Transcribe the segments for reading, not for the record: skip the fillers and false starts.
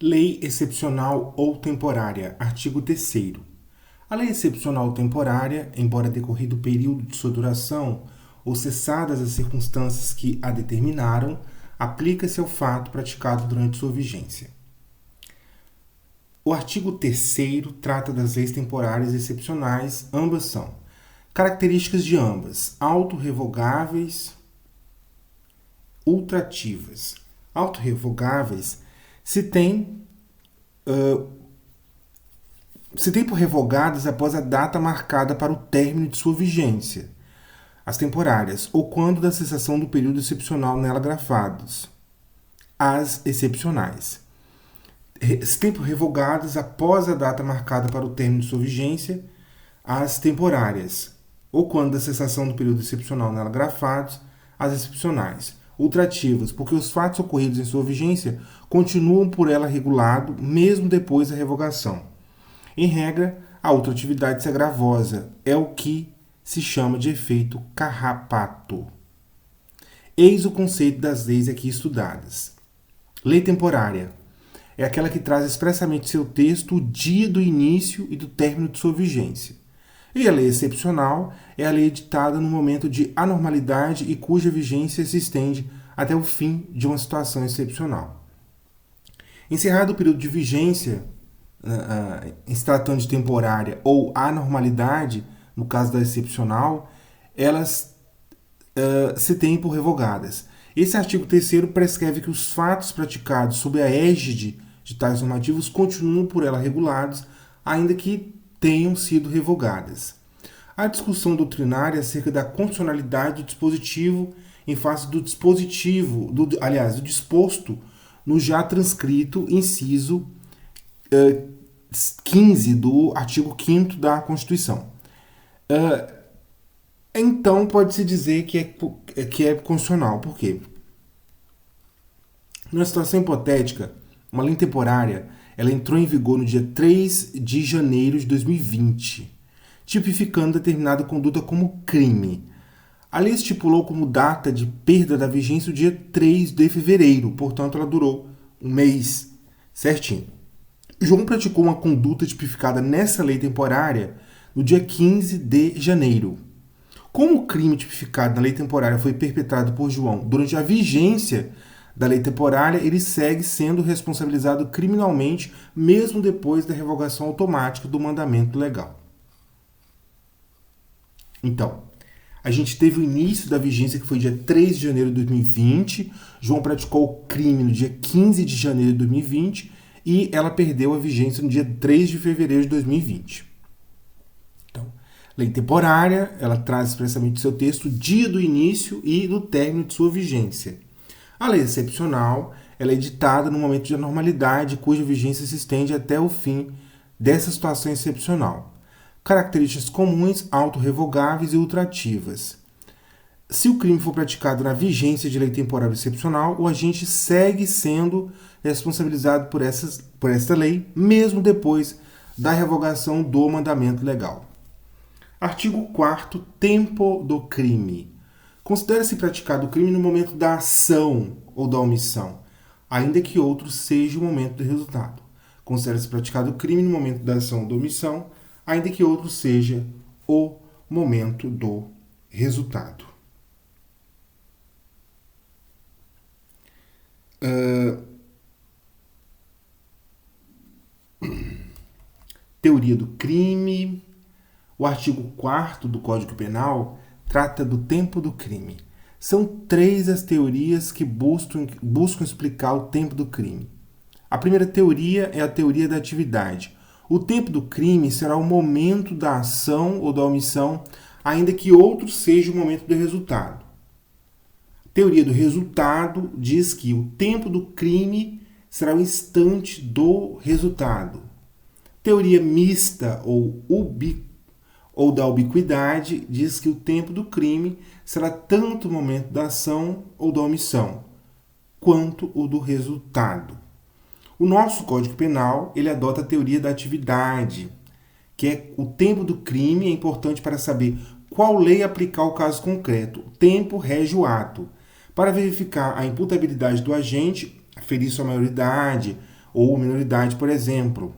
Lei excepcional ou temporária. Artigo 3º. A lei excepcional ou temporária, embora decorrido o período de sua duração ou cessadas as circunstâncias que a determinaram, aplica-se ao fato praticado durante sua vigência. O artigo 3º trata das leis temporárias e excepcionais. Ambas são características de ambas: autorrevogáveis, ultrativas. Autorrevogáveis se tem por revogadas após a data marcada para o término de sua vigência, as temporárias, ou quando da cessação do período excepcional nela grafados, as excepcionais. Se tem por revogadas após a data marcada para o término de sua vigência, as temporárias, ou quando da cessação do período excepcional nela grafados, as excepcionais. Ultrativas, porque os fatos ocorridos em sua vigência continuam por ela regulado mesmo depois da revogação. Em regra, a ultratividade é gravosa, é o que se chama de efeito carrapato. Eis o conceito das leis aqui estudadas. Lei temporária é aquela que traz expressamente seu texto o dia do início e do término de sua vigência. E a lei excepcional é a lei editada no momento de anormalidade e cuja vigência se estende até o fim de uma situação excepcional. Encerrado o período de vigência, em se tratando de temporária ou anormalidade, no caso da excepcional, elas se têm por revogadas. Esse artigo 3º prescreve que os fatos praticados sob a égide de tais normativos continuam por ela regulados, ainda que tenham sido revogadas. A discussão doutrinária acerca da constitucionalidade do dispositivo em face do dispositivo, do disposto no já transcrito inciso 15 do artigo 5º da Constituição. Então, pode-se dizer que é constitucional. Por quê? Numa situação hipotética, uma lei temporária ela entrou em vigor no dia 3 de janeiro de 2020, tipificando determinada conduta como crime. A lei estipulou como data de perda da vigência o dia 3 de fevereiro, portanto ela durou um mês certinho. João praticou uma conduta tipificada nessa lei temporária no dia 15 de janeiro. Como o crime tipificado na lei temporária foi perpetrado por João durante a vigência da lei temporária, ele segue sendo responsabilizado criminalmente mesmo depois da revogação automática do mandamento legal. Então, a gente teve o início da vigência, que foi dia 3 de janeiro de 2020. João praticou o crime no dia 15 de janeiro de 2020 e ela perdeu a vigência no dia 3 de fevereiro de 2020. Então, lei temporária, ela traz expressamente seu texto o dia do início e do término de sua vigência. A lei excepcional, ela é editada no momento de anormalidade, cuja vigência se estende até o fim dessa situação excepcional. Características comuns, autorrevogáveis e ultrativas. Se o crime for praticado na vigência de lei temporária excepcional, o agente segue sendo responsabilizado por esta lei, mesmo depois da revogação do mandamento legal. Artigo 4º, tempo do crime. Considera-se praticado o crime no momento da ação ou da omissão, ainda que outro seja o momento do resultado. Considera-se praticado o crime no momento da ação ou da omissão, ainda que outro seja o momento do resultado. Teoria do crime. O artigo 4º do Código Penal trata do tempo do crime. São 3 as teorias que buscam explicar o tempo do crime. A primeira teoria é a teoria da atividade. O tempo do crime será o momento da ação ou da omissão, ainda que outro seja o momento do resultado. A teoria do resultado diz que o tempo do crime será o instante do resultado. Teoria mista ou da ubiquidade diz que o tempo do crime será tanto o momento da ação ou da omissão, quanto o do resultado. O nosso Código Penal ele adota a teoria da atividade, que é o tempo do crime é importante para saber qual lei aplicar ao caso concreto. O tempo rege o ato. Para verificar a imputabilidade do agente, aferir sua maioridade ou minoridade, por exemplo.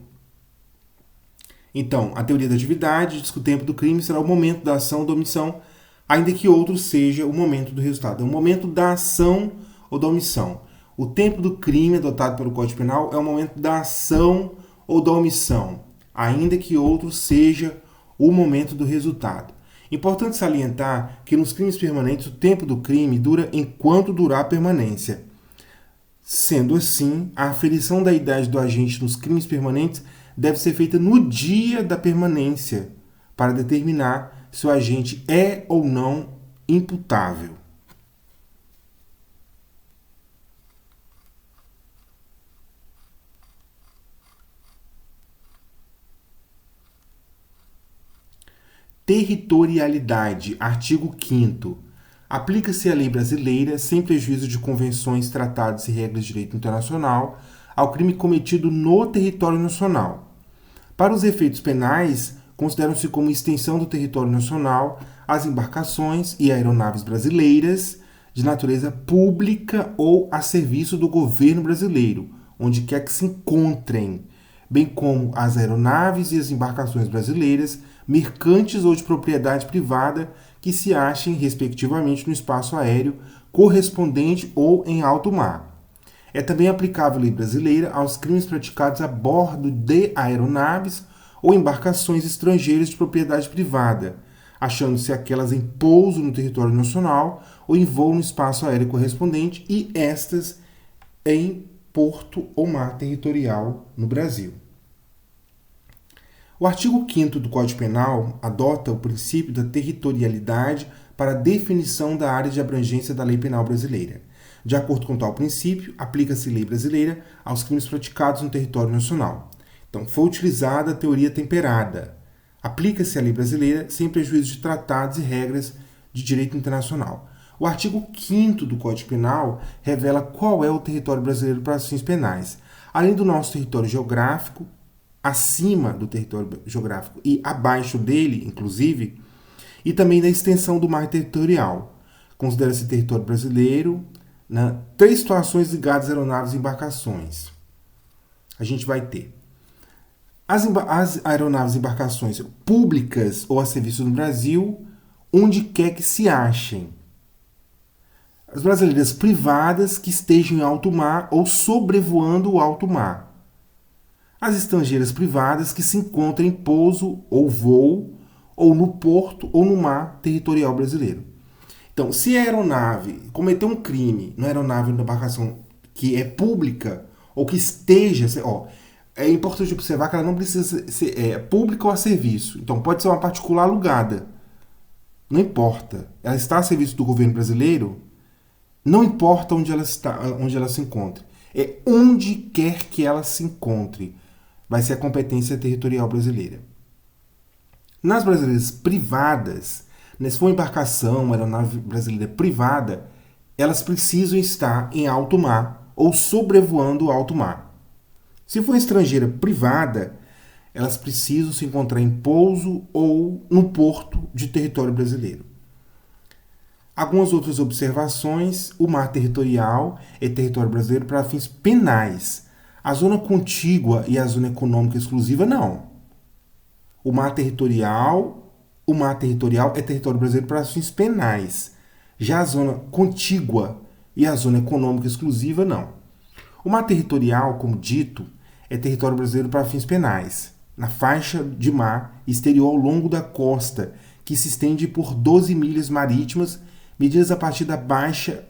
Então, a teoria da atividade diz que o tempo do crime será o momento da ação ou da omissão, ainda que outro seja o momento do resultado. É o momento da ação ou da omissão. O tempo do crime adotado pelo Código Penal é o momento da ação ou da omissão, ainda que outro seja o momento do resultado. Importante salientar que nos crimes permanentes o tempo do crime dura enquanto durar a permanência. Sendo assim, a aferição da idade do agente nos crimes permanentes deve ser feita no dia da permanência, para determinar se o agente é ou não imputável. Territorialidade, artigo 5º. Aplica-se a lei brasileira, sem prejuízo de convenções, tratados e regras de direito internacional, ao crime cometido no território nacional. Para os efeitos penais, consideram-se como extensão do território nacional as embarcações e aeronaves brasileiras de natureza pública ou a serviço do governo brasileiro, onde quer que se encontrem, bem como as aeronaves e as embarcações brasileiras, mercantes ou de propriedade privada, que se achem, respectivamente, no espaço aéreo correspondente ou em alto mar. É também aplicável a lei brasileira aos crimes praticados a bordo de aeronaves ou embarcações estrangeiras de propriedade privada, achando-se aquelas em pouso no território nacional ou em voo no espaço aéreo correspondente e estas em porto ou mar territorial no Brasil. O artigo 5º do Código Penal adota o princípio da territorialidade para a definição da área de abrangência da lei penal brasileira. De acordo com tal princípio, aplica-se lei brasileira aos crimes praticados no território nacional. Então, foi utilizada a teoria temperada. Aplica-se a lei brasileira sem prejuízo de tratados e regras de direito internacional. O artigo 5º do Código Penal revela qual é o território brasileiro para fins penais. Além do nosso território geográfico, acima do território geográfico e abaixo dele, inclusive, e também da extensão do mar territorial. Considera-se território brasileiro, né, 3 situações ligadas a aeronaves e embarcações. A gente vai ter as aeronaves e embarcações públicas ou a serviço no Brasil, onde quer que se achem. As brasileiras privadas que estejam em alto mar ou sobrevoando o alto mar. As estrangeiras privadas que se encontrem em pouso ou voo, ou no porto ou no mar territorial brasileiro. Então, se a aeronave cometeu um crime na aeronave ou na embarcação que é pública, ou que esteja, é importante observar que ela não precisa ser pública ou a serviço. Então, pode ser uma particular alugada. Não importa. Ela está a serviço do governo brasileiro, não importa onde ela está, onde ela se encontre. É onde quer que ela se encontre. Vai ser a competência territorial brasileira. Nas brasileiras privadas, se for uma embarcação, uma aeronave brasileira privada, elas precisam estar em alto mar ou sobrevoando o alto mar. Se for estrangeira privada, elas precisam se encontrar em pouso ou no porto de território brasileiro. Algumas outras observações: o mar territorial é território brasileiro para fins penais. A zona contígua e a zona econômica exclusiva, não. O mar territorial é território brasileiro para fins penais. Já a zona contígua e a zona econômica exclusiva, não. O mar territorial, como dito, é território brasileiro para fins penais, na faixa de mar exterior ao longo da costa, que se estende por 12 milhas marítimas, medidas a partir da baixa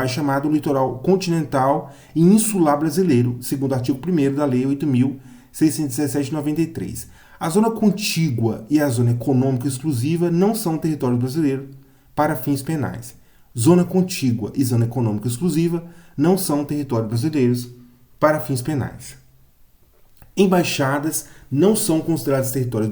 chamada litoral continental e insular brasileiro, segundo o artigo 1º da Lei 8.617 de 93. A zona contígua e a zona econômica exclusiva não são território brasileiro para fins penais. Zona contígua e zona econômica exclusiva não são territórios brasileiros para fins penais. Embaixadas não são consideradas território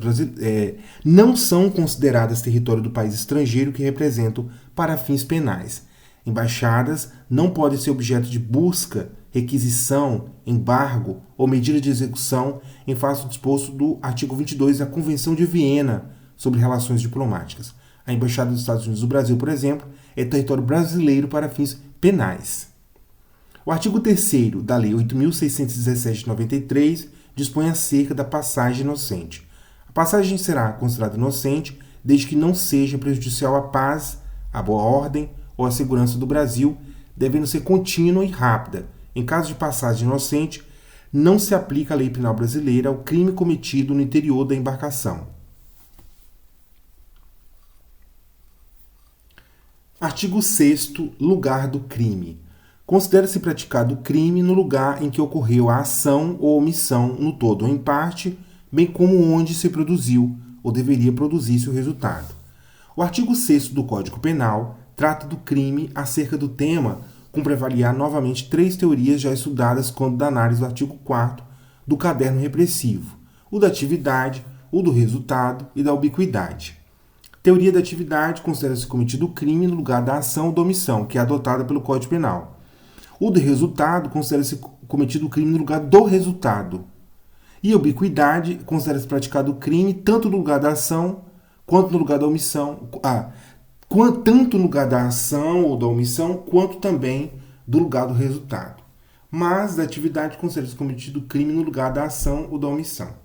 do país estrangeiro que representam para fins penais. Embaixadas não podem ser objeto de busca, requisição, embargo ou medida de execução em face do disposto do artigo 22 da Convenção de Viena sobre Relações Diplomáticas. A Embaixada dos Estados Unidos do Brasil, por exemplo, é território brasileiro para fins penais. O artigo 3º da Lei 8.617 de 93 dispõe acerca da passagem inocente. A passagem será considerada inocente desde que não seja prejudicial à paz, à boa ordem ou à segurança do Brasil, devendo ser contínua e rápida. Em caso de passagem inocente, não se aplica a lei penal brasileira ao crime cometido no interior da embarcação. Artigo 6º, lugar do crime. Considera-se praticado o crime no lugar em que ocorreu a ação ou omissão, no todo ou em parte, bem como onde se produziu ou deveria produzir-se o resultado. O artigo 6º do Código Penal trata do crime acerca do tema, cumpre avaliar novamente 3 teorias já estudadas quando da análise do artigo 4º do Caderno Repressivo: o da atividade, o do resultado e da ubiquidade. Teoria da atividade considera-se cometido o crime no lugar da ação ou da omissão, que é adotada pelo Código Penal. O do resultado considera-se cometido o crime no lugar do resultado. E a ubiquidade considera-se praticado o crime tanto no lugar da ação quanto no lugar da omissão. Tanto no lugar da ação ou da omissão, quanto também do lugar do resultado. Mas da atividade considera-se cometido o crime no lugar da ação ou da omissão.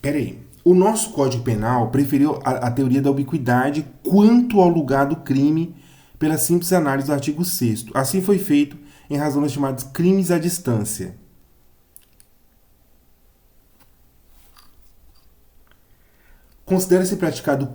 Peraí. O nosso Código Penal preferiu a teoria da ubiquidade quanto ao lugar do crime pela simples análise do artigo 6º. Assim foi feito em razão dos chamados crimes à distância. Considera-se praticado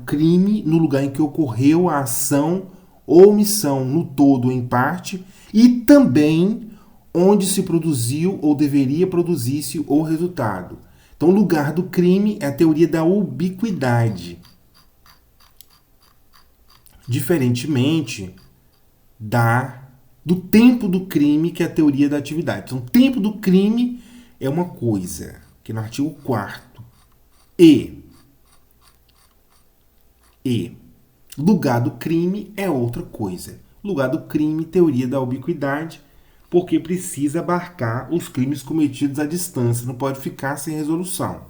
crime no lugar em que ocorreu a ação ou omissão, no todo ou em parte, e também onde se produziu ou deveria produzir-se o resultado. Então, o lugar do crime é a teoria da ubiquidade. Diferentemente do tempo do crime, que é a teoria da atividade. Então, o tempo do crime é uma coisa, que é no artigo 4º. E lugar do crime é outra coisa. Lugar do crime, teoria da ubiquidade, porque precisa abarcar os crimes cometidos à distância, não pode ficar sem resolução.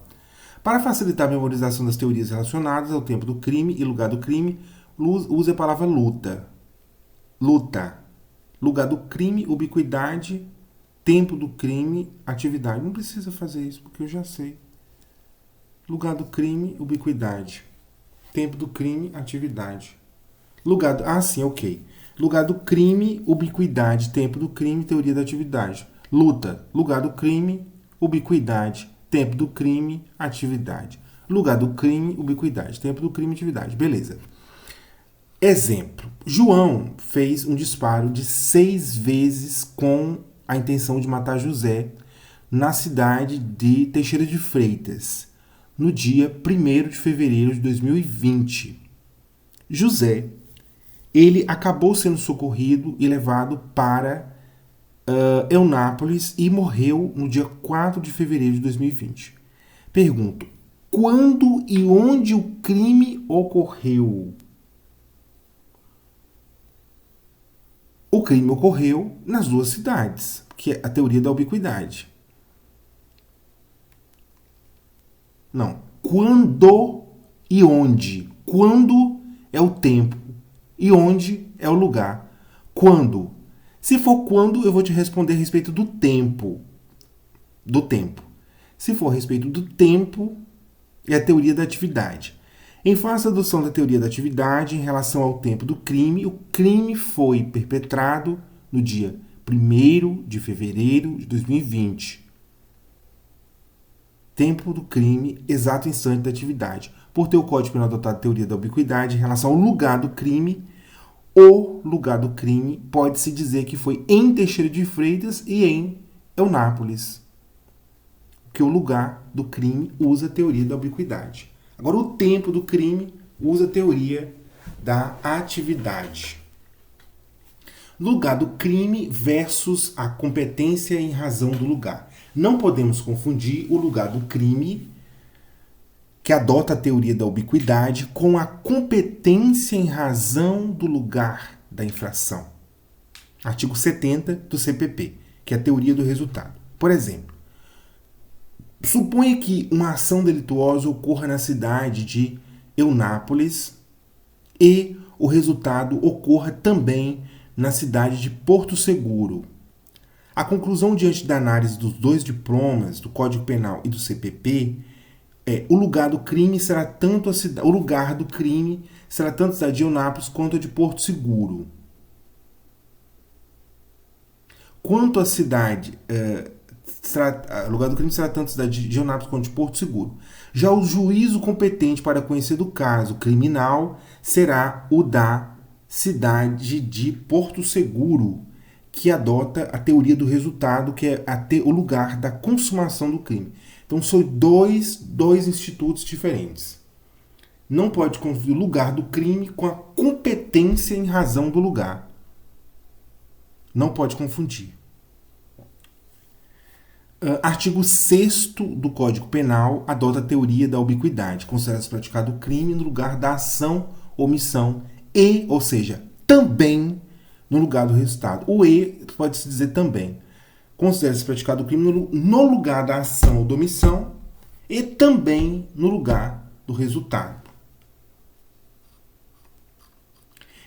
Para facilitar a memorização das teorias relacionadas ao tempo do crime e lugar do crime, use a palavra luta. Luta. Lugar do crime, ubiquidade, tempo do crime, atividade. Não precisa fazer isso, porque eu já sei. Lugar do crime, ubiquidade. Tempo do crime, atividade. Sim, ok. Lugar do crime, ubiquidade, tempo do crime, teoria da atividade. Luta, lugar do crime, ubiquidade, tempo do crime, atividade. Lugar do crime, ubiquidade, tempo do crime, atividade. Beleza. Exemplo. João fez um disparo de 6 vezes com a intenção de matar José na cidade de Teixeira de Freitas, no dia 1º de fevereiro de 2020. José, ele acabou sendo socorrido e levado para Eunápolis e morreu no dia 4 de fevereiro de 2020. Pergunto, quando e onde o crime ocorreu? O crime ocorreu nas 2 cidades, que é a teoria da ubiquidade. Não. Quando e onde? Quando é o tempo e onde é o lugar. Quando? Se for quando, eu vou te responder a respeito do tempo. Do tempo. Se for a respeito do tempo, é a teoria da atividade. Em face da adoção da teoria da atividade em relação ao tempo do crime, o crime foi perpetrado no dia 1º de fevereiro de 2020. Tempo do crime, exato instante da atividade. Por ter o Código Penal adotado a teoria da ubiquidade em relação ao lugar do crime, o lugar do crime pode-se dizer que foi em Teixeira de Freitas e em Eunápolis. Que o lugar do crime usa a teoria da ubiquidade. Agora, o tempo do crime usa a teoria da atividade. Lugar do crime versus a competência em razão do lugar. Não podemos confundir o lugar do crime, que adota a teoria da ubiquidade, com a competência em razão do lugar da infração. Artigo 70 do CPP, que é a teoria do resultado. Por exemplo, Suponha que uma ação delituosa ocorra na cidade de Eunápolis e o resultado ocorra também na cidade de Porto Seguro. A conclusão diante da análise dos dois diplomas, do Código Penal e do CPP, o lugar do crime será tanto a cidade, o lugar do crime será tanto a cidade de Eunápolis quanto a de Porto Seguro. Quanto à cidade, o lugar do crime será tanto a cidade de Eunápolis quanto de Porto Seguro. Já o juízo competente para conhecer do caso criminal será o da cidade de Porto Seguro, que adota a teoria do resultado, que é o lugar da consumação do crime. Então, são dois institutos diferentes. Não pode confundir o lugar do crime com a competência em razão do lugar. Não pode confundir. Artigo 6º do Código Penal adota a teoria da ubiquidade. Considera-se praticado o crime no lugar da ação, omissão e, ou seja, também no lugar do resultado. O e pode-se dizer também. Considera-se praticado o crime no lugar da ação ou da omissão e também no lugar do resultado.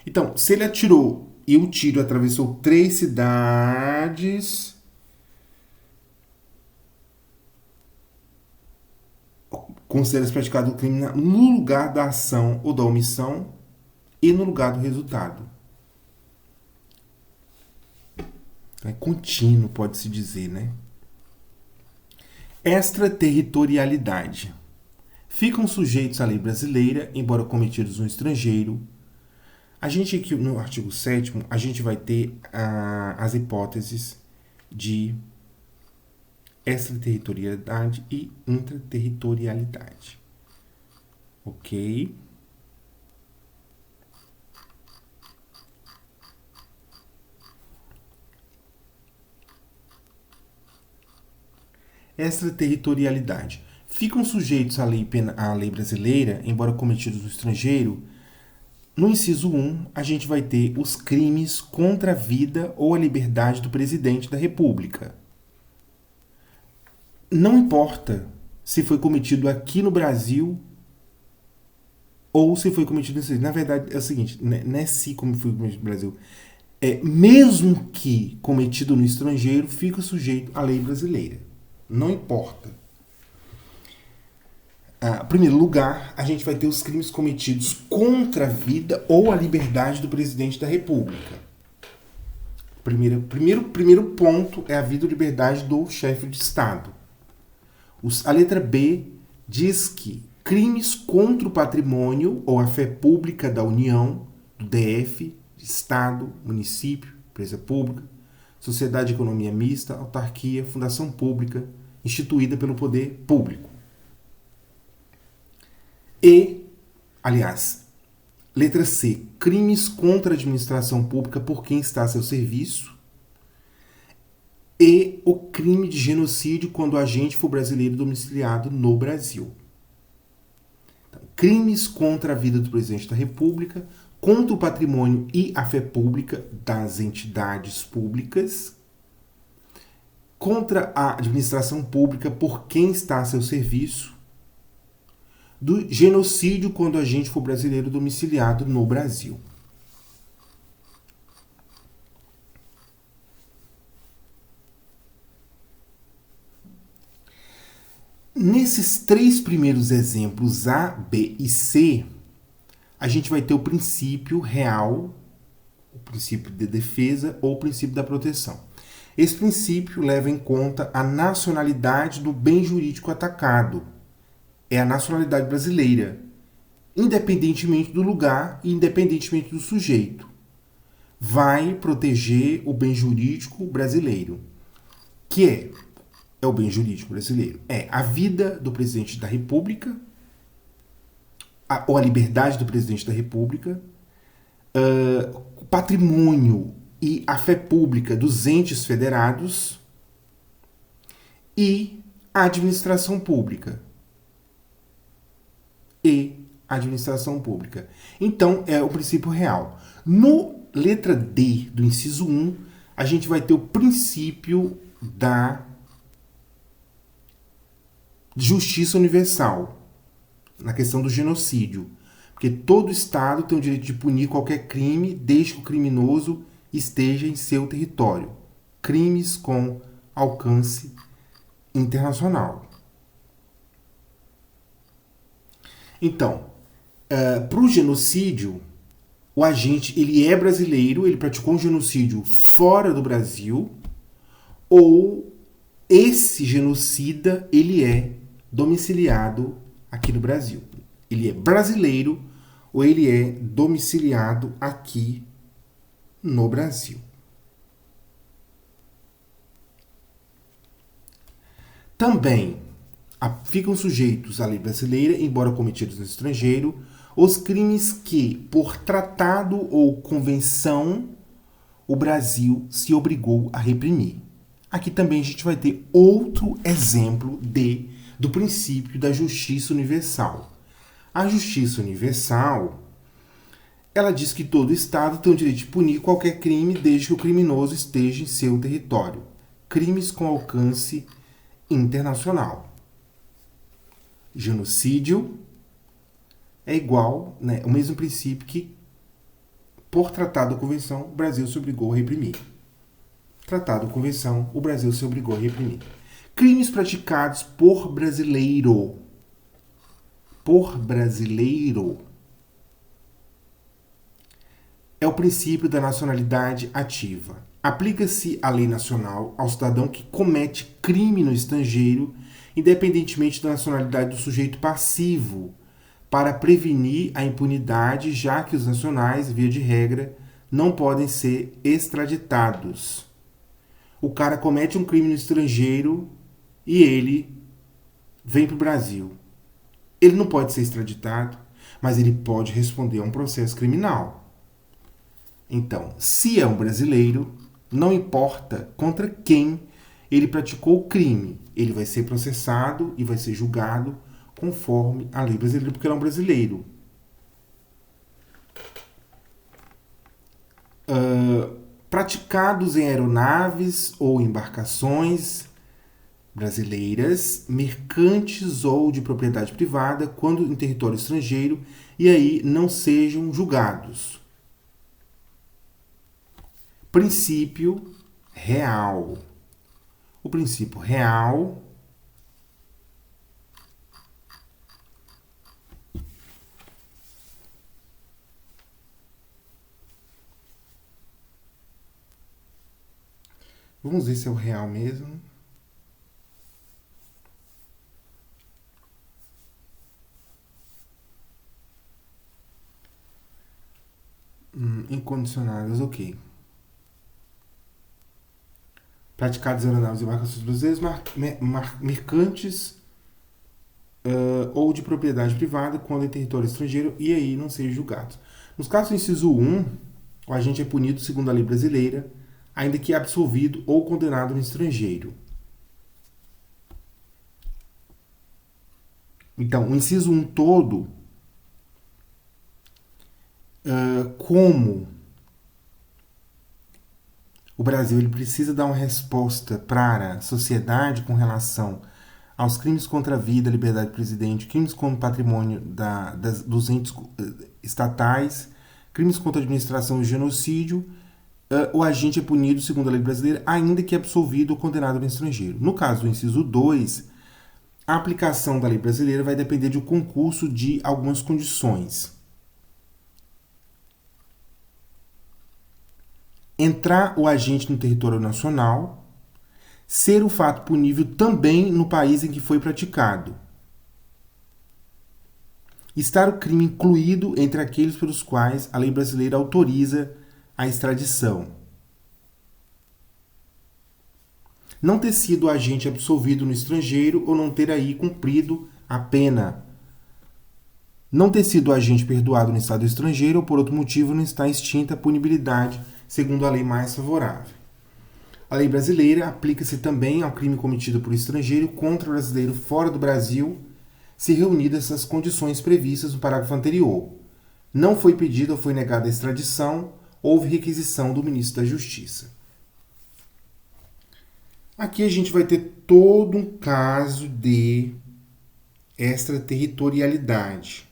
Então, se ele atirou e o tiro atravessou 3 cidades, considera-se praticado o crime no lugar da ação ou da omissão e no lugar do resultado. É contínuo, pode-se dizer, né? Extraterritorialidade. Ficam sujeitos à lei brasileira, embora cometidos no estrangeiro. A gente aqui no artigo 7º, a gente vai ter as hipóteses de extraterritorialidade e intraterritorialidade. Ok? Extraterritorialidade. Ficam sujeitos à lei brasileira, embora cometidos no estrangeiro. No inciso 1, a gente vai ter os crimes contra a vida ou a liberdade do presidente da República. Não importa se foi cometido aqui no Brasil ou se foi cometido no estrangeiro. Na verdade, é o seguinte, não é se como foi cometido no Brasil. Mesmo que cometido no estrangeiro, fica sujeito à lei brasileira. Não importa. Em primeiro lugar, a gente vai ter os crimes cometidos contra a vida ou a liberdade do presidente da República. Primeiro ponto é a vida ou liberdade do chefe de Estado. A letra B diz que crimes contra o patrimônio ou a fé pública da União, do DF, Estado, município, empresa pública, sociedade de economia mista, autarquia, fundação pública, instituída pelo poder público. Letra C, crimes contra a administração pública por quem está a seu serviço. E o crime de genocídio quando o agente for brasileiro domiciliado no Brasil. Então, crimes contra a vida do presidente da República, contra o patrimônio e a fé pública das entidades públicas, contra a administração pública por quem está a seu serviço, do genocídio quando o agente for brasileiro domiciliado no Brasil. Nesses 3 primeiros exemplos, A, B e C, a gente vai ter o princípio real, o princípio de defesa ou o princípio da proteção. Esse princípio leva em conta a nacionalidade do bem jurídico atacado. É a nacionalidade brasileira, independentemente do lugar e independentemente do sujeito. Vai proteger o bem jurídico brasileiro, que é o bem jurídico brasileiro. É a vida do presidente da República, ou a liberdade do presidente da República, o patrimônio e a fé pública dos entes federados e a administração pública. Então, é o princípio real. No letra D do inciso 1, a gente vai ter o princípio da justiça universal, na questão do genocídio. Porque todo Estado tem o direito de punir qualquer crime desde que o criminoso esteja em seu território. Crimes com alcance internacional. Então, para o genocídio, o agente ele é brasileiro, ele praticou um genocídio fora do Brasil, ou esse genocida ele é domiciliado aqui no Brasil. Ele é brasileiro ou ele é domiciliado aqui no Brasil. Também ficam sujeitos à lei brasileira, embora cometidos no estrangeiro, os crimes que, por tratado ou convenção, o Brasil se obrigou a reprimir. Aqui também a gente vai ter outro exemplo do princípio da justiça universal. A justiça universal, ela diz que todo Estado tem o direito de punir qualquer crime desde que o criminoso esteja em seu território. Crimes com alcance internacional. Genocídio é igual, né, o mesmo princípio que, por tratado ou convenção, o Brasil se obrigou a reprimir. Tratado ou convenção, o Brasil se obrigou a reprimir. Crimes praticados por brasileiro. Por brasileiro. É o princípio da nacionalidade ativa. Aplica-se a lei nacional ao cidadão que comete crime no estrangeiro, independentemente da nacionalidade do sujeito passivo, para prevenir a impunidade, já que os nacionais, via de regra, não podem ser extraditados. O cara comete um crime no estrangeiro e ele vem para o Brasil. Ele não pode ser extraditado, mas ele pode responder a um processo criminal. Então, se é um brasileiro, não importa contra quem ele praticou o crime, ele vai ser processado e vai ser julgado conforme a lei brasileira, porque ele é um brasileiro. Praticados em aeronaves ou embarcações brasileiras, mercantes ou de propriedade privada, quando em território estrangeiro, e aí não sejam julgados. Princípio real. O princípio real vamos ver se é o real mesmo. Incondicionadas, ok. Praticados em aeronaves e embarcações brasileiras, mercantes ou de propriedade privada, quando em território estrangeiro, e aí não sejam julgados. Nos casos do inciso 1, o agente é punido segundo a lei brasileira, ainda que absolvido ou condenado no estrangeiro. Então, o inciso 1 todo, como o Brasil ele precisa dar uma resposta para a sociedade com relação aos crimes contra a vida, liberdade do presidente, crimes contra o patrimônio dos entes estatais, crimes contra a administração e genocídio, o agente é punido segundo a lei brasileira, ainda que absolvido ou condenado no estrangeiro. No caso do inciso 2, a aplicação da lei brasileira vai depender do concurso de algumas condições. Entrar o agente no território nacional, ser o fato punível também no país em que foi praticado, estar o crime incluído entre aqueles pelos quais a lei brasileira autoriza a extradição, não ter sido agente absolvido no estrangeiro ou não ter aí cumprido a pena, não ter sido agente perdoado no estado estrangeiro ou por outro motivo não está extinta a punibilidade segundo a lei mais favorável. A lei brasileira aplica-se também ao crime cometido por estrangeiro contra o brasileiro fora do Brasil, se reunidas as condições previstas no parágrafo anterior. Não foi pedida ou foi negada a extradição, houve requisição do ministro da Justiça. Aqui a gente vai ter todo um caso de extraterritorialidade.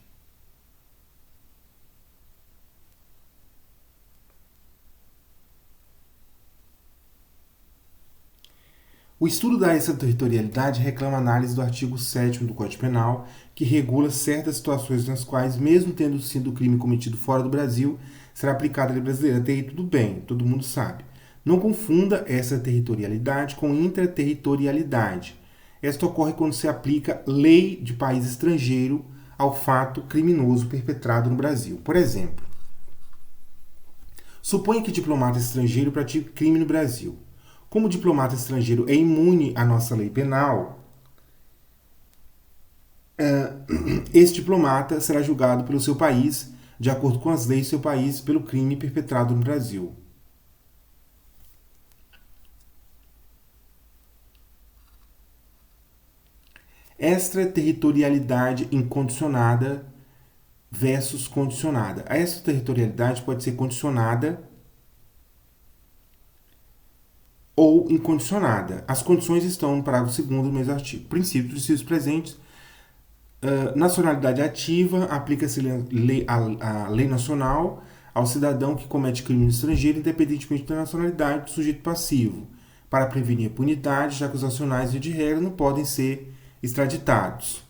O estudo da extraterritorialidade reclama análise do artigo 7º do Código Penal, que regula certas situações nas quais, mesmo tendo sido o crime cometido fora do Brasil, será aplicada a lei brasileira. Até aí tudo bem, todo mundo sabe. Não confunda extraterritorialidade com intraterritorialidade. Esta ocorre quando se aplica lei de país estrangeiro ao fato criminoso perpetrado no Brasil. Por exemplo, suponha que diplomata estrangeiro pratique crime no Brasil. Como o diplomata estrangeiro é imune à nossa lei penal, esse diplomata será julgado pelo seu país, de acordo com as leis do seu país, pelo crime perpetrado no Brasil. Extraterritorialidade incondicionada versus condicionada. A extraterritorialidade pode ser condicionada ou incondicionada. As condições estão no parágrafo 2º do mesmo artigo. Princípios dos incisos presentes. Nacionalidade ativa, aplica-se a lei nacional ao cidadão que comete crime no estrangeiro, independentemente da nacionalidade do sujeito passivo, para prevenir a impunidade, já que os nacionais, de regra, não podem ser extraditados.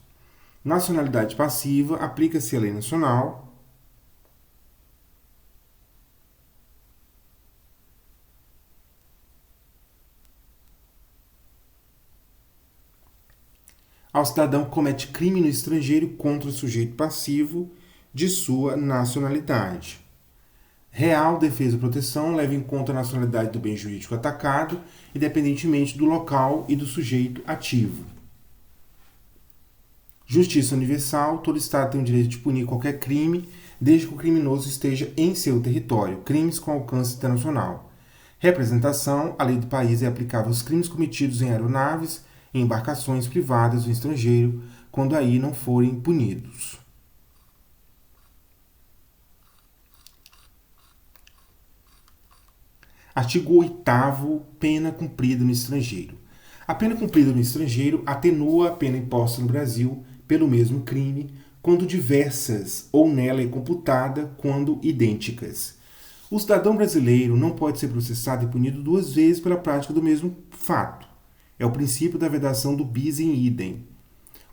Nacionalidade passiva, aplica-se a lei nacional ao cidadão que comete crime no estrangeiro contra o sujeito passivo de sua nacionalidade. Real, defesa e proteção leva em conta a nacionalidade do bem jurídico atacado, independentemente do local e do sujeito ativo. Justiça universal, todo Estado tem o direito de punir qualquer crime, desde que o criminoso esteja em seu território, crimes com alcance internacional. Representação, a lei do país é aplicável aos crimes cometidos em aeronaves, em embarcações privadas do estrangeiro, quando aí não forem punidos. Artigo 8º, pena cumprida no estrangeiro. A pena cumprida no estrangeiro atenua a pena imposta no Brasil pelo mesmo crime, quando diversas, ou nela é computada quando idênticas. O cidadão brasileiro não pode ser processado e punido duas vezes pela prática do mesmo fato. É o princípio da vedação do bis in idem.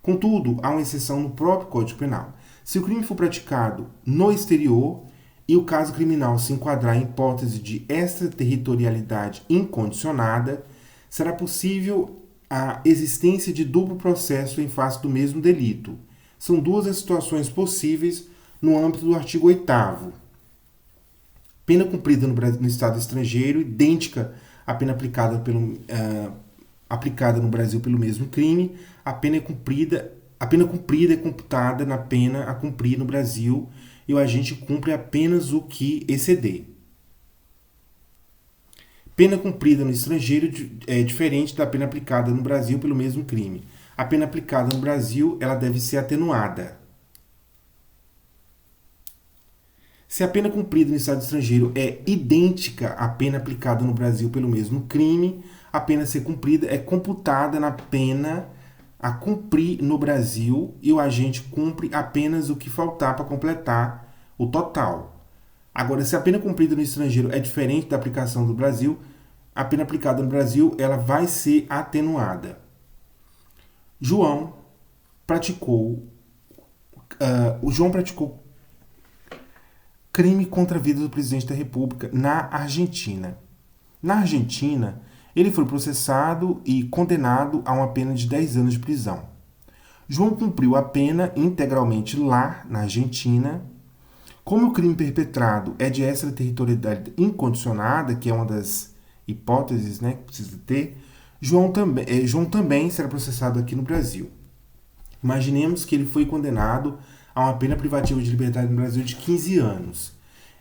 Contudo, há uma exceção no próprio Código Penal. Se o crime for praticado no exterior e o caso criminal se enquadrar em hipótese de extraterritorialidade incondicionada, será possível a existência de duplo processo em face do mesmo delito. São duas as situações possíveis no âmbito do artigo 8º. Pena cumprida no Estado estrangeiro, idêntica à pena aplicada no Brasil pelo mesmo crime, a pena cumprida é computada na pena a cumprir no Brasil e o agente cumpre apenas o que exceder. Pena cumprida no estrangeiro é diferente da pena aplicada no Brasil pelo mesmo crime. A pena aplicada no Brasil ela deve ser atenuada. Se a pena cumprida no Estado estrangeiro é idêntica à pena aplicada no Brasil pelo mesmo crime, a pena a ser cumprida é computada na pena a cumprir no Brasil e o agente cumpre apenas o que faltar para completar o total. Agora, se a pena cumprida no estrangeiro é diferente da aplicação do Brasil, a pena aplicada no Brasil ela vai ser atenuada. João praticou crime contra a vida do presidente da República na Argentina. Na Argentina, ele foi processado e condenado a uma pena de 10 anos de prisão. João cumpriu a pena integralmente lá, na Argentina. Como o crime perpetrado é de extraterritorialidade incondicionada, que é uma das hipóteses, que precisa ter, João também será processado aqui no Brasil. Imaginemos que ele foi condenado a uma pena privativa de liberdade no Brasil de 15 anos.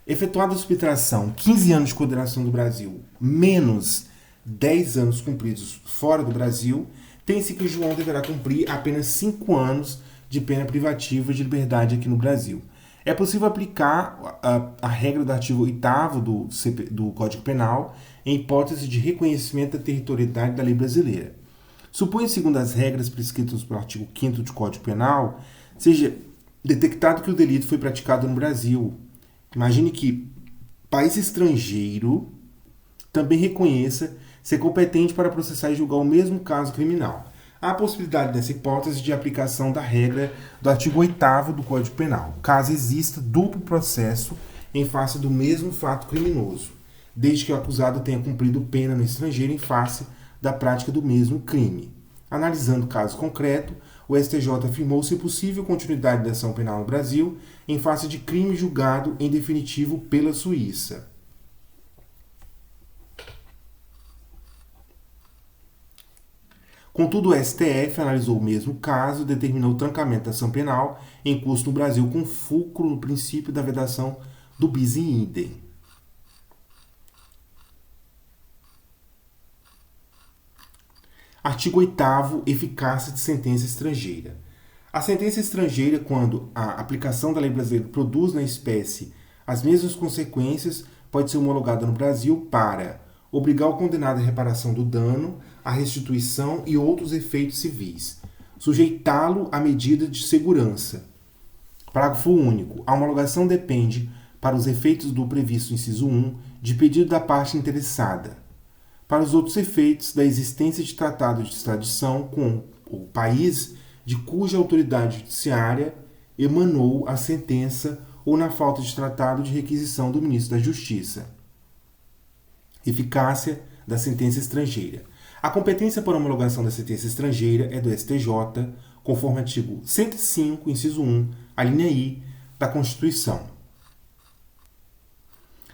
Efetuada a subtração, 15 anos de condenação do Brasil, menos 10 anos cumpridos fora do Brasil, tem-se que João deverá cumprir apenas 5 anos de pena privativa de liberdade aqui no Brasil. É possível aplicar a regra do artigo 8º do Código Penal em hipótese de reconhecimento da territorialidade da lei brasileira. Supõe, segundo as regras prescritas pelo artigo 5º do Código Penal, seja detectado que o delito foi praticado no Brasil. Imagine que país estrangeiro também reconheça ser competente para processar e julgar o mesmo caso criminal. Há a possibilidade dessa hipótese de aplicação da regra do artigo 8º do Código Penal, caso exista duplo processo em face do mesmo fato criminoso, desde que o acusado tenha cumprido pena no estrangeiro em face da prática do mesmo crime. Analisando o caso concreto, o STJ afirmou ser possível continuidade da ação penal no Brasil em face de crime julgado em definitivo pela Suíça. Contudo, o STF analisou o mesmo caso e determinou o trancamento da ação penal em curso no Brasil com fulcro no princípio da vedação do bis in idem. Artigo 8º, eficácia de sentença estrangeira. A sentença estrangeira, quando a aplicação da lei brasileira produz na espécie as mesmas consequências, pode ser homologada no Brasil para obrigar o condenado à reparação do dano, à restituição e outros efeitos civis, sujeitá-lo à medida de segurança. Parágrafo único. A homologação depende, para os efeitos do previsto inciso 1, de pedido da parte interessada. Para os outros efeitos, da existência de tratado de extradição com o país de cuja autoridade judiciária emanou a sentença ou na falta de tratado de requisição do ministro da Justiça. Eficácia da sentença estrangeira. A competência para homologação da sentença estrangeira é do STJ, conforme artigo 105, inciso 1, a linha I da Constituição.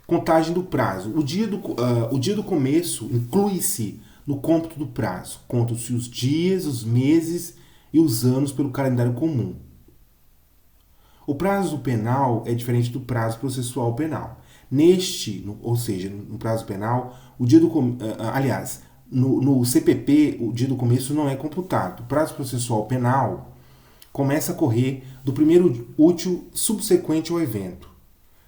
Contagem do prazo. O dia do começo inclui-se no cômputo do prazo. Contam-se os dias, os meses e os anos pelo calendário comum. O prazo penal é diferente do prazo processual penal. No prazo penal, o dia do no CPP, o dia do começo não é computado. O prazo processual penal começa a correr do primeiro útil subsequente ao evento,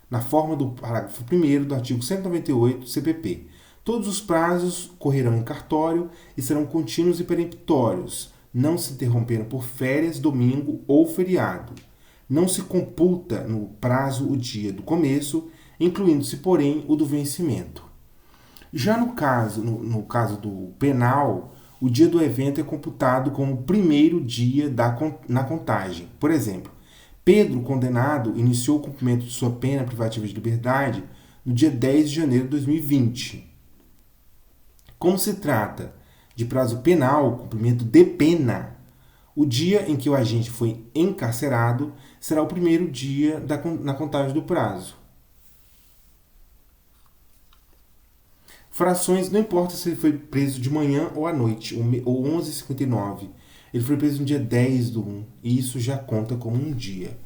na forma do parágrafo 1º do artigo 198 do CPP. Todos os prazos correrão em cartório e serão contínuos e peremptórios, não se interrompendo por férias, domingo ou feriado. Não se computa no prazo o dia do começo, incluindo-se, porém, o do vencimento. Já no caso do penal, o dia do evento é computado como o primeiro dia na contagem. Por exemplo, Pedro, condenado, iniciou o cumprimento de sua pena privativa de liberdade no dia 10 de janeiro de 2020. Como se trata de prazo penal, cumprimento de pena, o dia em que o agente foi encarcerado será o primeiro dia na contagem do prazo. Frações, não importa se ele foi preso de manhã ou à noite, ou 11h59. Ele foi preso no dia 10/1, e isso já conta como um dia.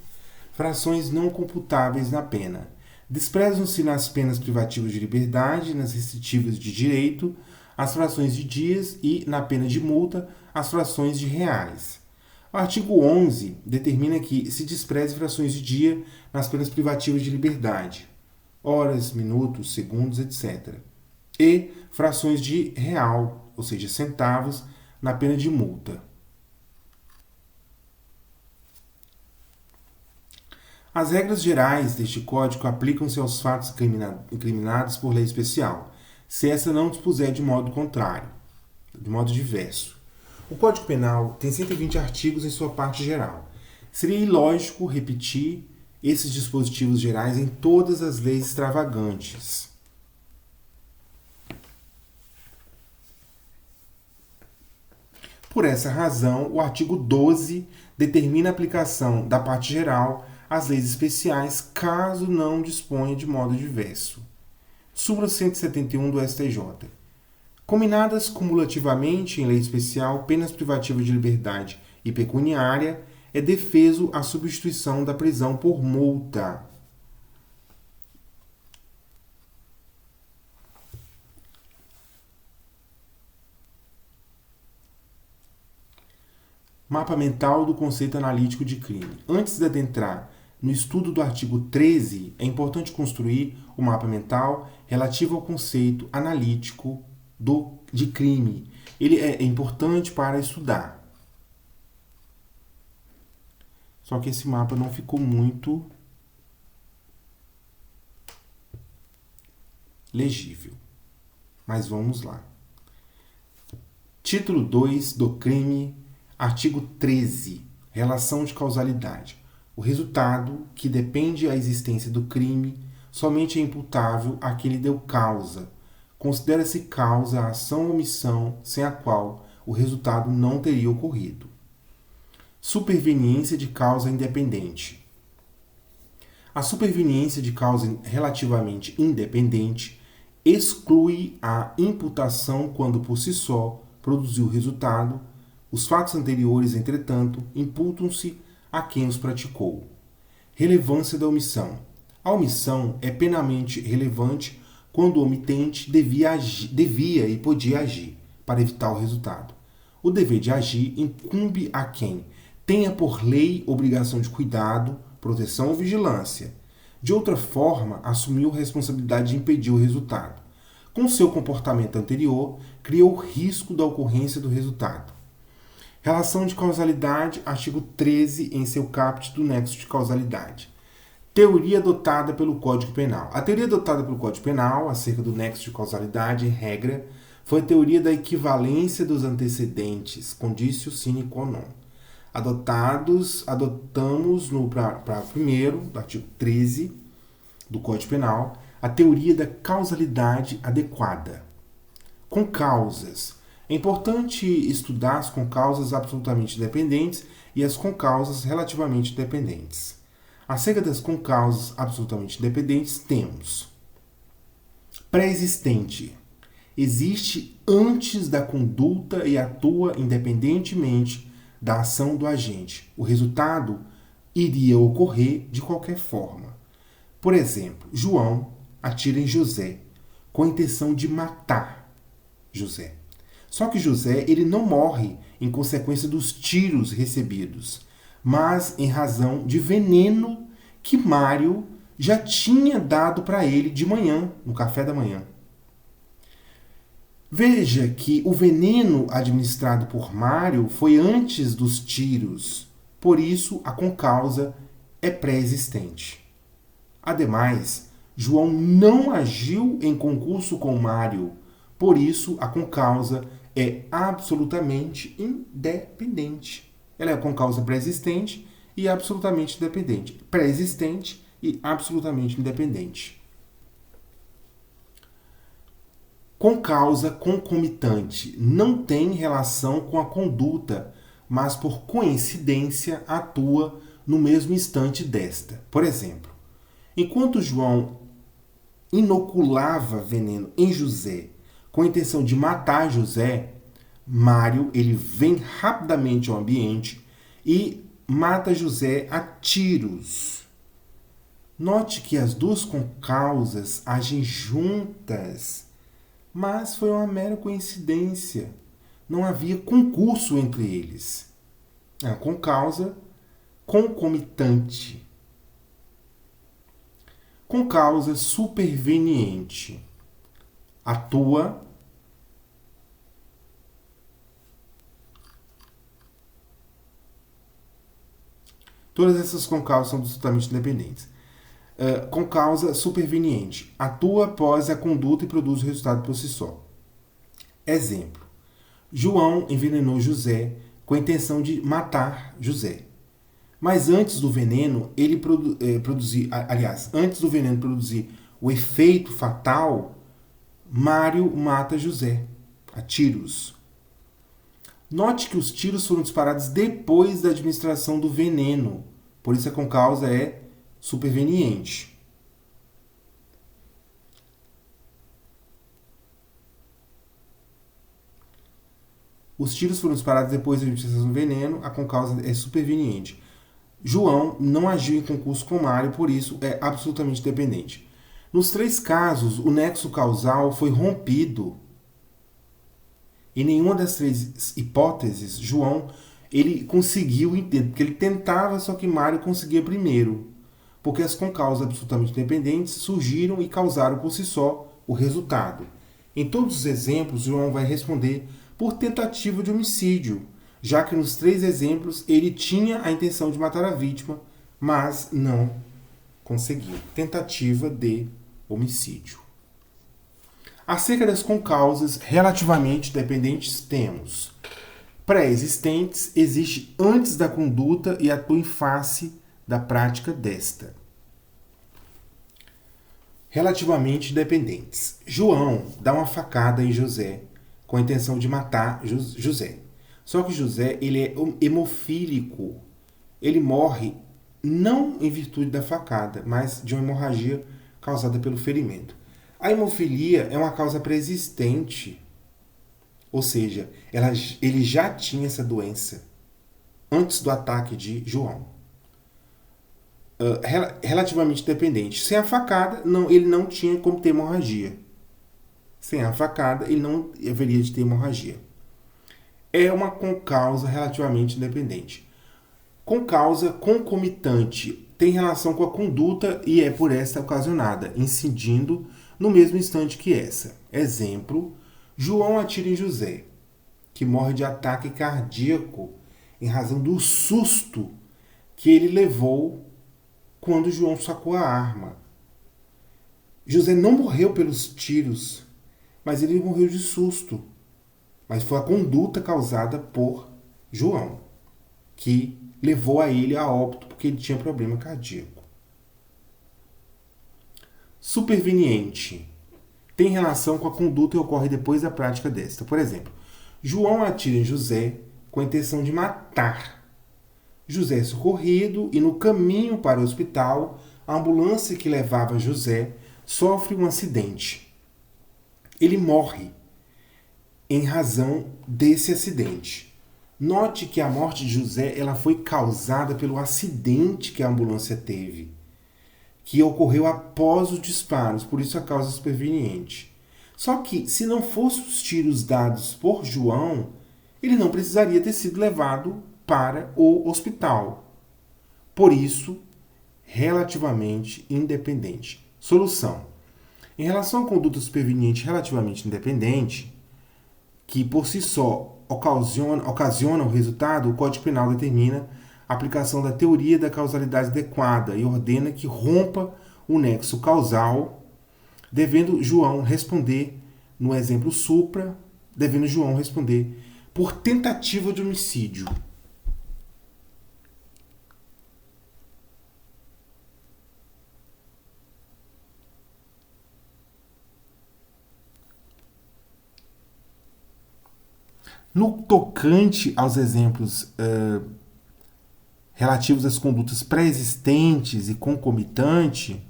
Frações não computáveis na pena. Desprezam-se nas penas privativas de liberdade, nas restritivas de direito, as frações de dias e, na pena de multa, as frações de reais. O artigo 11 determina que se despreze frações de dia nas penas privativas de liberdade, horas, minutos, segundos, etc. E frações de real, ou seja, centavos, na pena de multa. As regras gerais deste Código aplicam-se aos fatos incriminados por lei especial, se essa não dispuser de modo contrário, de modo diverso. O Código Penal tem 120 artigos em sua parte geral. Seria ilógico repetir esses dispositivos gerais em todas as leis extravagantes. Por essa razão, o artigo 12 determina a aplicação da parte geral às leis especiais, caso não disponha de modo diverso. Súmula 171 do STJ. Combinadas cumulativamente em lei especial, penas privativas de liberdade e pecuniária, é defeso a substituição da prisão por multa. Mapa mental do conceito analítico de crime. Antes de adentrar no estudo do artigo 13, é importante construir o mapa mental relativo ao conceito analítico de crime, Ele é importante para estudar. Só que esse mapa não ficou muito legível. Mas vamos lá. Título 2 do crime, artigo 13, relação de causalidade. O resultado, que depende da existência do crime, somente é imputável a quem lhe deu causa. Considera-se causa a ação ou omissão sem a qual o resultado não teria ocorrido. Superveniência de causa independente. A superveniência de causa relativamente independente exclui a imputação quando por si só produziu o resultado. Os fatos anteriores, entretanto, imputam-se a quem os praticou. Relevância da omissão. A omissão é plenamente relevante quando o omitente devia e podia agir para evitar o resultado. O dever de agir incumbe a quem tenha por lei obrigação de cuidado, proteção ou vigilância. De outra forma, assumiu a responsabilidade de impedir o resultado. Com seu comportamento anterior, criou o risco da ocorrência do resultado. Relação de causalidade, artigo 13, em seu caput do nexo de causalidade. Teoria adotada pelo Código Penal. A teoria adotada pelo Código Penal, acerca do nexo de causalidade, em regra, foi a teoria da equivalência dos antecedentes, conditio sine qua non. Adotamos no parágrafo 1º, do artigo 13 do Código Penal, a teoria da causalidade adequada. Concausas. É importante estudar as concausas absolutamente dependentes e as concausas relativamente dependentes. Acerca das concausas absolutamente dependentes, temos pré-existente. Existe antes da conduta e atua independentemente da ação do agente. O resultado iria ocorrer de qualquer forma. Por exemplo, João atira em José com a intenção de matar José. Só que José ele não morre em consequência dos tiros recebidos, mas em razão de veneno que Mário já tinha dado para ele de manhã, no café da manhã. Veja que o veneno administrado por Mário foi antes dos tiros, por isso a concausa é pré-existente. Ademais, João não agiu em concurso com Mário, por isso a concausa é absolutamente independente. Ela é concausa pré-existente e absolutamente independente. Pré-existente e absolutamente independente. Concausa concomitante não tem relação com a conduta, mas por coincidência atua no mesmo instante desta. Por exemplo, enquanto João inoculava veneno em José com a intenção de matar José, Mário ele vem rapidamente ao ambiente e mata José a tiros. Note que as duas concausas agem juntas, mas foi uma mera coincidência. Não havia concurso entre eles. É uma concausa concomitante. Concausa superveniente. Atua todas essas concausas são absolutamente independentes. Concausa superveniente. Atua após a conduta e produz o resultado por si só. Exemplo. João envenenou José com a intenção de matar José. Mas antes do veneno, antes do veneno produzir o efeito fatal, Mário mata José a tiros. Note que os tiros foram disparados depois da administração do veneno, por isso a concausa é superveniente. Os tiros foram disparados depois da administração do veneno, a concausa é superveniente. João não agiu em concurso com Mário, por isso é absolutamente dependente. Nos três casos, o nexo causal foi rompido. Em nenhuma das três hipóteses, João ele conseguiu entender, porque ele tentava, só que Mário conseguia primeiro. Porque as concausas absolutamente dependentes surgiram e causaram por si só o resultado. Em todos os exemplos, João vai responder por tentativa de homicídio, já que nos 3 exemplos ele tinha a intenção de matar a vítima, mas não conseguiu. Tentativa de homicídio. Acerca das concausas relativamente dependentes, temos pré-existentes, existe antes da conduta e atua em face da prática desta. Relativamente dependentes. João dá uma facada em José com a intenção de matar José. Só que José, ele é hemofílico. Ele morre não em virtude da facada, mas de uma hemorragia causada pelo ferimento. A hemofilia é uma causa pré-existente, ou seja, ele já tinha essa doença antes do ataque de João. Relativamente dependente. Sem a facada, ele não tinha como ter hemorragia. Sem a facada, ele não haveria de ter hemorragia. É uma concausa relativamente independente. Concausa concomitante tem relação com a conduta e é por esta ocasionada, incidindo no mesmo instante que essa. Exemplo, João atira em José, que morre de ataque cardíaco em razão do susto que ele levou quando João sacou a arma. José não morreu pelos tiros, mas ele morreu de susto. Mas foi a conduta causada por João, que levou a ele a óbito porque ele tinha problema cardíaco. Superveniente tem relação com a conduta e ocorre depois da prática desta. Por exemplo, João atira em José com a intenção de matar. José é socorrido e no caminho para o hospital, a ambulância que levava José sofre um acidente. Ele morre em razão desse acidente. Note que a morte de José ela foi causada pelo acidente que a ambulância teve, que ocorreu após os disparos, por isso a causa superveniente. Só que, se não fossem os tiros dados por João, ele não precisaria ter sido levado para o hospital. Por isso, relativamente independente. Solução. Em relação à conduta superveniente relativamente independente, que por si só ocasiona o resultado, o Código Penal determina a aplicação da teoria da causalidade adequada e ordena que rompa o nexo causal, devendo João responder, no exemplo supra, por tentativa de homicídio. No tocante aos exemplos relativos às condutas pré-existentes e concomitante,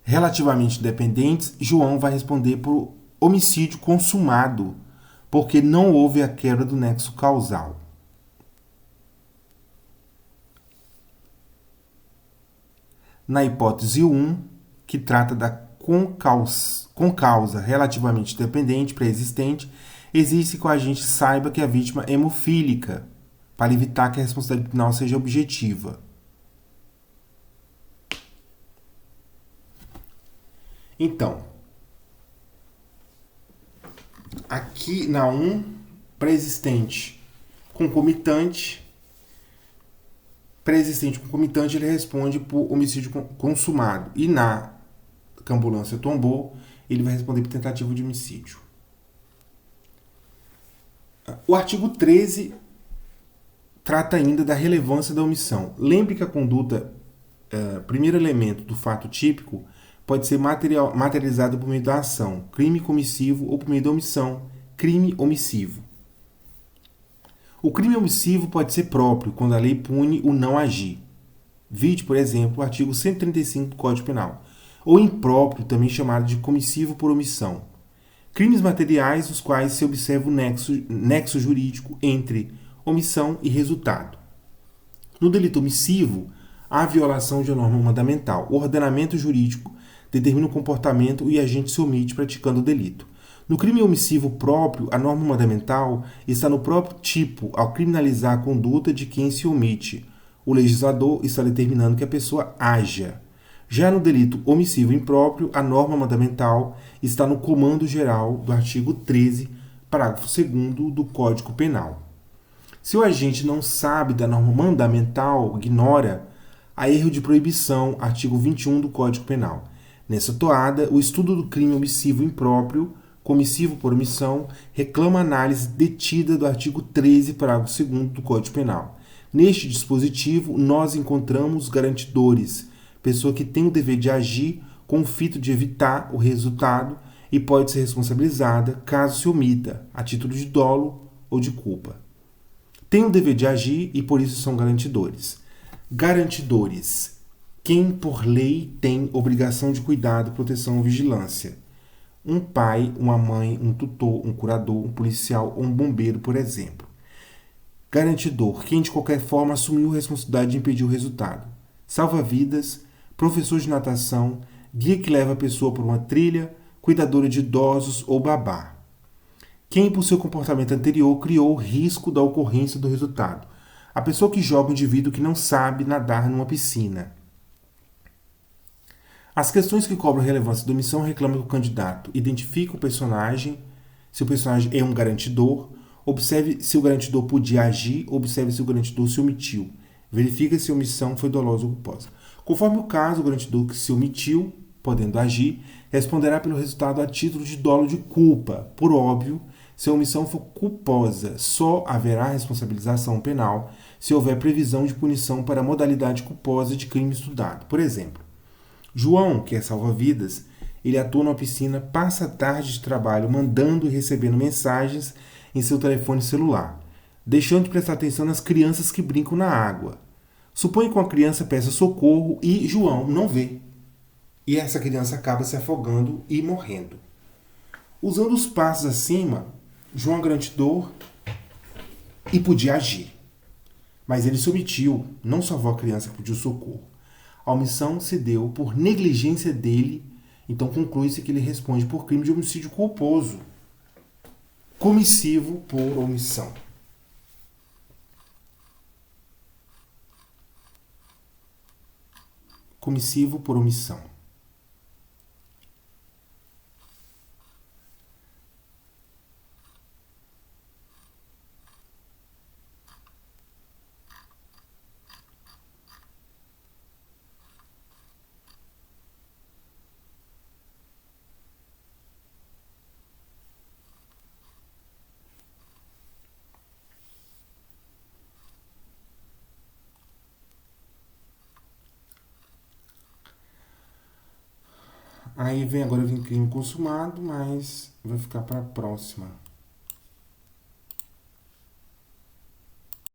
relativamente dependentes, João vai responder por homicídio consumado, porque não houve a quebra do nexo causal. Na hipótese 1, que trata da concausa relativamente dependente pré-existente, exige que o agente saiba que a vítima é hemofílica, para evitar que a responsabilidade penal seja objetiva. Então, aqui na 1, pré-existente concomitante, ele responde por homicídio consumado. E na que a ambulância tombou, ele vai responder por tentativa de homicídio. O artigo 13 trata ainda da relevância da omissão. Lembre que a conduta, primeiro elemento do fato típico, pode ser materializada por meio da ação, crime comissivo, ou por meio da omissão, crime omissivo. O crime omissivo pode ser próprio, quando a lei pune o não agir. Vide, por exemplo, o artigo 135 do Código Penal. Ou impróprio, também chamado de comissivo por omissão. Crimes materiais os quais se observa o nexo jurídico entre omissão e resultado. No delito omissivo, há violação de norma mandamental. O ordenamento jurídico determina o comportamento e o agente se omite praticando o delito. No crime omissivo próprio, a norma mandamental está no próprio tipo ao criminalizar a conduta de quem se omite. O legislador está determinando que a pessoa haja. Já no delito omissivo impróprio, a norma mandamental está no comando geral do artigo 13, parágrafo 2º do Código Penal. Se o agente não sabe da norma mandamental, ignora, há erro de proibição, artigo 21 do Código Penal. Nessa toada, o estudo do crime omissivo impróprio, comissivo por omissão, reclama análise detida do artigo 13, parágrafo 2º do Código Penal. Neste dispositivo, nós encontramos garantidores, pessoa que tem o dever de agir com o fito de evitar o resultado e pode ser responsabilizada caso se omita, a título de dolo ou de culpa. Tem o dever de agir e por isso são garantidores. Garantidores: quem por lei tem obrigação de cuidado, proteção ou vigilância. Um pai, uma mãe, um tutor, um curador, um policial ou um bombeiro, por exemplo. Garantidor: quem de qualquer forma assumiu a responsabilidade de impedir o resultado. Salva-vidas, professor de natação, guia que leva a pessoa por uma trilha, cuidadora de idosos ou babá. Quem, por seu comportamento anterior, criou o risco da ocorrência do resultado. A pessoa que joga um indivíduo que não sabe nadar numa piscina. As questões que cobram relevância da omissão reclamam que o candidato identifique o personagem, se o personagem é um garantidor, observe se o garantidor podia agir, observe se o garantidor se omitiu. Verifica se a omissão foi dolosa ou culposa. Conforme o caso, o garantidor que se omitiu, podendo agir, responderá pelo resultado a título de dolo de culpa. Por óbvio, se a omissão for culposa, só haverá responsabilização penal se houver previsão de punição para a modalidade culposa de crime estudado. Por exemplo, João, que é salva-vidas, ele atua na piscina, passa a tarde de trabalho mandando e recebendo mensagens em seu telefone celular, deixando de prestar atenção nas crianças que brincam na água. Suponha que uma criança peça socorro e João não vê. E essa criança acaba se afogando e morrendo. Usando os passos acima, João é garantidor e podia agir. Mas ele se omitiu, não salvou a criança que pediu socorro. A omissão se deu por negligência dele, então conclui-se que ele responde por crime de homicídio culposo, comissivo por omissão. Comissivo por omissão. Aí vem agora vem crime consumado, mas vai ficar para a próxima.